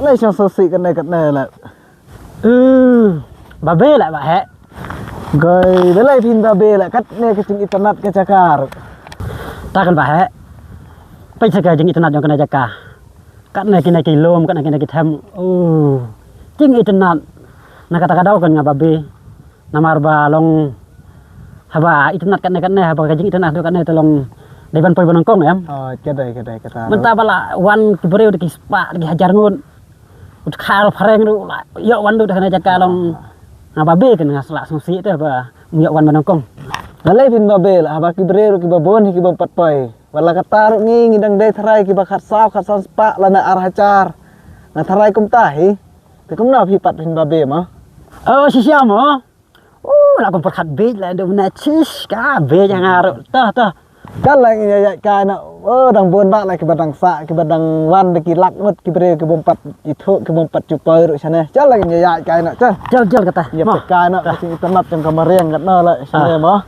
lấy cho số xị cái này là bà bê lại bà hẹ rồi với lại pin bà bê lại cắt này cái chừng internet cái chakar ta kan bà hẹ bây giờ cái chừng internet yang kena jaga cắt này cái lom cắt này cái tham chừng internet nak kata-kata kan ngapa be namar ba long haba internet kan ne haba kajing internet tu kan ne tolong depan poi bonongkong em cái đây ta mentah bala wan kibreu de kispa de hajar ngun ut khar phareng ru la yo wan du de jaka long ngapa be kan ngasla sungsi tu ba yo wan bonongkong lấy pin bà bê là haba kibreu ki babon ki bampat poi wala katar ngi dang dei tharai ki ba khat sao spa là na arhacar na tharai kum tahi thì cũng nào phi pat pin bà bê mà si siam mo la kon perkhat be la do na chis ka be yang aru tah kan lại dạy cái nó đằng buôn bạn lại cái đằng xạ cái đằng văn cái lắc mất cái bề cái bom bật cái thợ cái bom bật chụp bơi rồi chane chắc là dạy cái nó chứ jal kata nhập cái nó cái internet trong kamera yang cái nó lại chane mà